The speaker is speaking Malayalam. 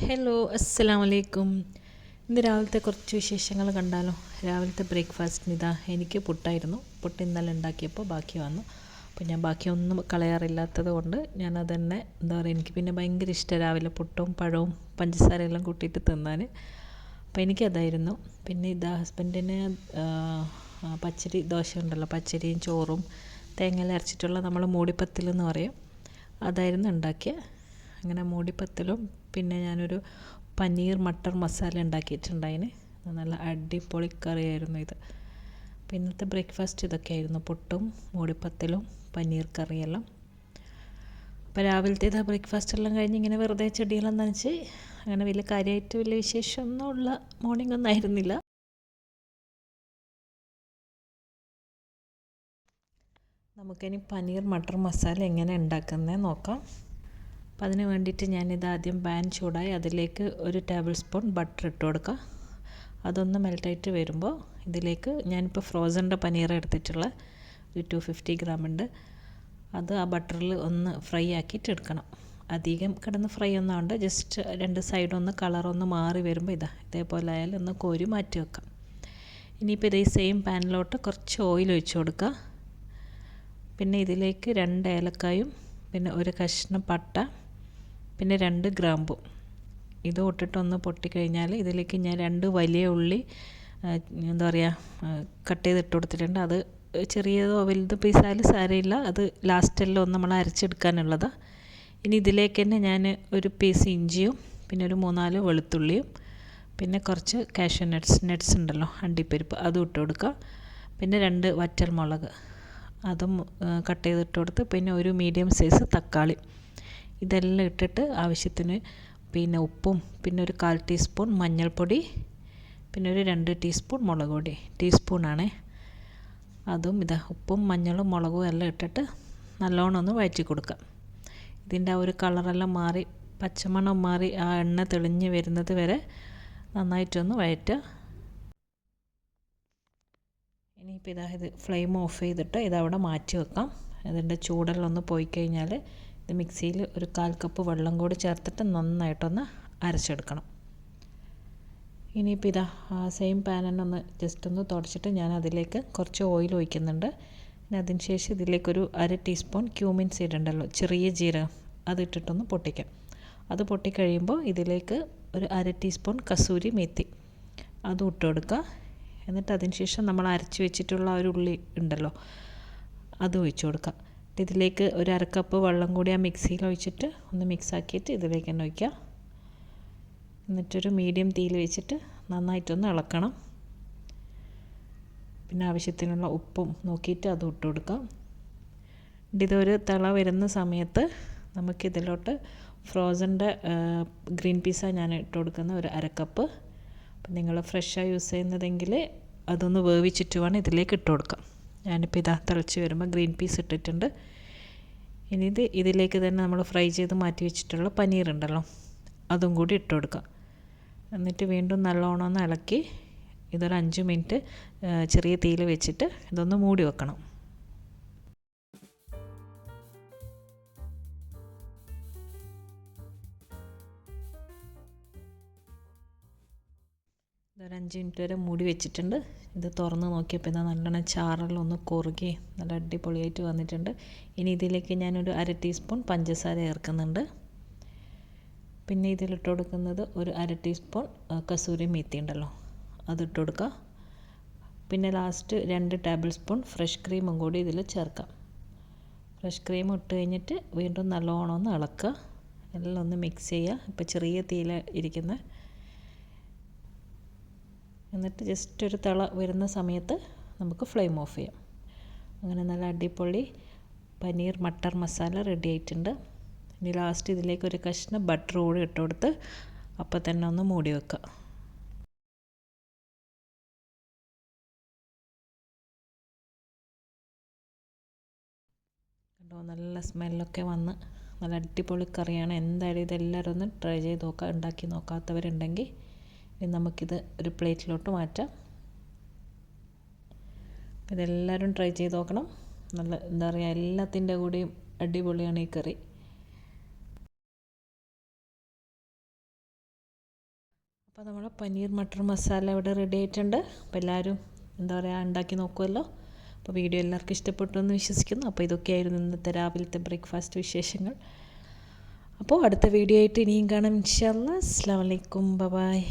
ഹലോ അസ്സലാമു അലൈക്കും. ഇന്ന് രാവിലത്തെ കുറച്ച് വിശേഷങ്ങൾ കണ്ടാലോ. രാവിലത്തെ ബ്രേക്ക്ഫാസ്റ്റിന് ഇതാ എനിക്ക് പുട്ടായിരുന്നു. പുട്ട് ഇന്നലെ ഉണ്ടാക്കിയപ്പോൾ ബാക്കി വന്നു. അപ്പോൾ ഞാൻ ബാക്കിയൊന്നും കളയാറില്ലാത്തത് കൊണ്ട് ഞാനത് തന്നെ എന്താ പറയുക, എനിക്ക് പിന്നെ ഭയങ്കര ഇഷ്ടമാണ് രാവിലെ പുട്ടും പഴവും പഞ്ചസാരയെല്ലാം കൂട്ടിയിട്ട് തിന്നാൻ. അപ്പോൾ എനിക്കതായിരുന്നു. പിന്നെ ഇതാ ഹസ്ബൻഡിന് പച്ചരി ദോശ ഉണ്ടല്ലോ, പച്ചരിയും ചോറും തേങ്ങയിൽ അരച്ചിട്ടുള്ള നമ്മൾ മൂടിപ്പത്തിൽ എന്ന് പറയും, അതായിരുന്നു ഉണ്ടാക്കിയത്. അങ്ങനെ മൂടിപ്പത്തലും പിന്നെ ഞാനൊരു പനീർ മട്ടർ മസാല ഉണ്ടാക്കിയിട്ടുണ്ടായിന്. നല്ല അടിപൊളി കറിയായിരുന്നു ഇത്. അപ്പോൾ ഇന്നത്തെ ബ്രേക്ക്ഫാസ്റ്റ് ഇതൊക്കെയായിരുന്നു, പുട്ടും മൂടിപ്പത്തലും പനീർ കറിയെല്ലാം. അപ്പോൾ രാവിലത്തെ ഇതാ ബ്രേക്ക്ഫാസ്റ്റ് എല്ലാം കഴിഞ്ഞ് ഇങ്ങനെ വെറുതെ ചെടിയെല്ലാം നനച്ച് അങ്ങനെ വലിയ കാര്യമായിട്ട് വലിയ വിശേഷമൊന്നുമുള്ള മോർണിംഗ് ഒന്നും ആയിരുന്നില്ല. നമുക്കിനി പനീർ മട്ടർ മസാല എങ്ങനെ ഉണ്ടാക്കുന്നത് നോക്കാം. അപ്പം അതിന് വേണ്ടിയിട്ട് ഞാനിത് ആദ്യം പാൻ ചൂടായി അതിലേക്ക് 1 ടേബിൾ സ്പൂൺ ബട്ടർ ഇട്ട് കൊടുക്കുക. അതൊന്ന് മെൽറ്റായിട്ട് വരുമ്പോൾ ഇതിലേക്ക് ഞാനിപ്പോൾ ഫ്രോസൻ്റെ പനീർ എടുത്തിട്ടുള്ള ഒരു 250 ഗ്രാം ഉണ്ട്. അത് ആ ബട്ടറിൽ ഒന്ന് ഫ്രൈ ആക്കിയിട്ട് എടുക്കണം. അധികം കിടന്ന് ഫ്രൈ ഒന്നും ആവണ്ട, ജസ്റ്റ് 2 സൈഡൊന്ന് കളറൊന്ന് മാറി വരുമ്പോൾ ഇതേപോലെ ആയാലും ഒന്ന് കോരി മാറ്റി വെക്കാം. ഇനിയിപ്പോൾ ഇതേ സെയിം പാനിലോട്ട് കുറച്ച് ഓയിൽ ഒഴിച്ച് കൊടുക്കുക. പിന്നെ ഇതിലേക്ക് 2 ഏലക്കായും പിന്നെ ഒരു കഷ്ണം പട്ട പിന്നെ 2 ഗ്രാമ്പു ഇത് ഇട്ടിട്ടൊന്ന് പൊട്ടിക്കഴിഞ്ഞാൽ ഇതിലേക്ക് ഞാൻ 2 വലിയ ഉള്ളി എന്താ പറയുക കട്ട് ചെയ്തിട്ട് കൊടുത്തിട്ടുണ്ട്. അത് ചെറിയതോ വലുതോ പീസായാലും സാരമില്ല, അത് ലാസ്റ്റെല്ലാം ഒന്ന് നമ്മൾ അരച്ചെടുക്കാനുള്ളതാണ്. ഇനി ഇതിലേക്ക് തന്നെ ഞാൻ ഒരു പീസ് ഇഞ്ചിയും പിന്നെ ഒരു 3-4 വെളുത്തുള്ളിയും പിന്നെ കുറച്ച് കാഷ്യൂ നട്ട്സ് ഉണ്ടല്ലോ, അണ്ടിപ്പരിപ്പ്, അതും ഇട്ട് കൊടുക്കുക. പിന്നെ 2 വറ്റൽ മുളക് അതും കട്ട് ചെയ്തിട്ട് കൊടുത്ത് പിന്നെ ഒരു മീഡിയം സൈസ് തക്കാളി, ഇതെല്ലാം ഇട്ടിട്ട് ആവശ്യത്തിന് പിന്നെ ഉപ്പും പിന്നെ ഒരു 1/4 ടീസ്പൂൺ മഞ്ഞൾപ്പൊടി പിന്നെ ഒരു 2 ടീസ്പൂൺ മുളക് പൊടി, ടീസ്പൂണാണേ. അതും ഉപ്പും മഞ്ഞളും മുളകും എല്ലാം ഇട്ടിട്ട് നല്ലോണം ഒന്ന് വഴറ്റി കൊടുക്കാം. ഇതിൻ്റെ ആ ഒരു കളറെല്ലാം മാറി പച്ചമണം മാറി ആ എണ്ണ തെളിഞ്ഞ് വരുന്നത് വരെ നന്നായിട്ടൊന്ന് വഴറ്റുക. ഇനിയിപ്പോൾ ഇത് ഫ്ലെയിം ഓഫ് ചെയ്തിട്ട് ഇതവിടെ മാറ്റി വെക്കാം. അതിൻ്റെ ചൂടെല്ലാം ഒന്ന് പോയി കഴിഞ്ഞാൽ ഇത് മിക്സിയിൽ ഒരു 1/4 കപ്പ് വെള്ളം കൂടി ചേർത്തിട്ട് നന്നായിട്ടൊന്ന് അരച്ചെടുക്കണം. ഇനിയിപ്പോൾ സെയിം പാൻ തന്നെ ഒന്ന് ജസ്റ്റ് ഒന്ന് തുടച്ചിട്ട് ഞാൻ അതിലേക്ക് കുറച്ച് ഓയിൽ ഒഴിക്കുന്നുണ്ട്. പിന്നെ അതിന് ശേഷം ഇതിലേക്കൊരു 1/2 ടീസ്പൂൺ ക്യൂമിൻ സീഡ് ഉണ്ടല്ലോ, ചെറിയ ജീരകം, അതിട്ടിട്ടൊന്ന് പൊട്ടിക്കാം. അത് പൊട്ടിക്കഴിയുമ്പോൾ ഇതിലേക്ക് ഒരു 1/2 ടീസ്പൂൺ കസൂരി മേത്തി അതും ഇട്ട് കൊടുക്കുക. എന്നിട്ട് അതിന് ശേഷം നമ്മൾ അരച്ച് വെച്ചിട്ടുള്ള ഒരു ഉള്ളി ഉണ്ടല്ലോ, അത് ഒഴിച്ച് കൊടുക്കുക. ഇതിലേക്ക് ഒരു 1/2 കപ്പ് വെള്ളം കൂടി ആ മിക്സിയിൽ ഒഴിച്ചിട്ട് ഒന്ന് മിക്സ് ആക്കിയിട്ട് ഇതിലേക്ക് തന്നെ ഒഴിക്കുക. എന്നിട്ടൊരു മീഡിയം തീയിൽ വെച്ചിട്ട് നന്നായിട്ടൊന്ന് ഇളക്കണം. പിന്നെ ആവശ്യത്തിനുള്ള ഉപ്പും നോക്കിയിട്ട് അത് ഇട്ട് കൊടുക്കാം. ഇതൊരു തിള വരുന്ന സമയത്ത് നമുക്കിതിലോട്ട് ഫ്രോസൻ്റെ ഗ്രീൻ പീസാണ് ഞാൻ ഇട്ട് കൊടുക്കുന്ന ഒരു 1/2 കപ്പ്. അപ്പം നിങ്ങൾ ഫ്രഷായി യൂസ് ചെയ്യുന്നതെങ്കിൽ അതൊന്ന് വേവിച്ചിട്ട് വേണം ഇതിലേക്ക് ഇട്ട് കൊടുക്കാം. ഞാനിപ്പോൾ തിളച്ച് വരുമ്പോൾ ഗ്രീൻ പീസ് ഇട്ടിട്ടുണ്ട്. ഇനി ഇതിലേക്ക് തന്നെ നമ്മൾ ഫ്രൈ ചെയ്ത് മാറ്റി വെച്ചിട്ടുള്ള പനീർ ഉണ്ടല്ലോ, അതും കൂടി ഇട്ട് കൊടുക്കാം. എന്നിട്ട് വീണ്ടും നല്ലോണം ഒന്ന് ഇളക്കി ഇതൊരു 5 മിനിറ്റ് ചെറിയ തീയിൽ വെച്ചിട്ട് ഇതൊന്ന് മൂടി വെക്കണം. ഇതൊരു 5 മിനിറ്റ് വരെ മൂടി വെച്ചിട്ടുണ്ട്. ഇത് തുറന്ന് നോക്കിയപ്പോൾ നല്ലോണം ചാറെല്ലാം ഒന്ന് കുറുകി നല്ല അടിപൊളിയായിട്ട് വന്നിട്ടുണ്ട്. ഇനി ഇതിലേക്ക് ഞാനൊരു 1/2 ടീസ്പൂൺ പഞ്ചസാര ചേർക്കുന്നുണ്ട്. പിന്നെ ഇതിലിട്ട് കൊടുക്കുന്നത് ഒരു 1/2 ടീസ്പൂൺ കസൂരി മേത്തി ഉണ്ടല്ലോ, അതിട്ട് കൊടുക്കുക. പിന്നെ ലാസ്റ്റ് 2 ടേബിൾ സ്പൂൺ ഫ്രഷ് ക്രീമും കൂടി ഇതിൽ ചേർക്കാം. ഫ്രഷ് ക്രീം ഇട്ട് കഴിഞ്ഞിട്ട് വീണ്ടും നല്ലോണം ഒന്ന് ഇളക്കുക, എല്ലാം ഒന്ന് മിക്സ് ചെയ്യുക. ഇപ്പോൾ ചെറിയ തീയിൽ ഇരിക്കുന്ന, എന്നിട്ട് ജസ്റ്റ് ഒരു തിള വരുന്ന സമയത്ത് നമുക്ക് ഫ്ലെയിം ഓഫ് ചെയ്യാം. അങ്ങനെ നല്ല അടിപൊളി പനീർ മട്ടർ മസാല റെഡി ആയിട്ടുണ്ട്. ഇനി ലാസ്റ്റ് ഇതിലേക്ക് ഒരു കഷ്ണം ബട്ടർ കൂടി ഇട്ട് കൊടുത്ത് അപ്പോൾ തന്നെ ഒന്ന് മൂടി വെക്കുക. കണ്ടോ, നല്ല സ്മെല്ലൊക്കെ വന്ന് നല്ല അടിപൊളി കറിയാണ്. എന്തായാലും ഇതെല്ലാവരും ഒന്ന് ട്രൈ ചെയ്ത് നോക്കുക. ഉണ്ടാക്കി നോക്കാത്തവരുണ്ടെങ്കിൽ ഇനി നമുക്കിത് ഒരു പ്ലേറ്റിലോട്ട് മാറ്റാം. ഇതെല്ലാവരും ട്രൈ ചെയ്ത് നോക്കണം. നല്ല എന്താ പറയുക, എല്ലാത്തിൻ്റെ കൂടെയും അടിപൊളിയാണ് ഈ കറി. അപ്പോൾ നമ്മുടെ പനീർ മട്ടർ മസാല ഇവിടെ റെഡി ആയിട്ടുണ്ട്. അപ്പോൾ എല്ലാവരും എന്താ പറയുക ഉണ്ടാക്കി നോക്കുമല്ലോ. അപ്പോൾ വീഡിയോ എല്ലാവർക്കും ഇഷ്ടപ്പെട്ടു എന്ന് വിശ്വസിക്കുന്നു. അപ്പോൾ ഇതൊക്കെയായിരുന്നു ഇന്നത്തെ രാവിലത്തെ ബ്രേക്ക്ഫാസ്റ്റ് വിശേഷങ്ങൾ. അപ്പോൾ അടുത്ത വീഡിയോ ആയിട്ട് ഇനിയും കാണാം ഇൻഷാ അല്ലാഹ്. അസ്സലാമു അലൈക്കും. ബൈ.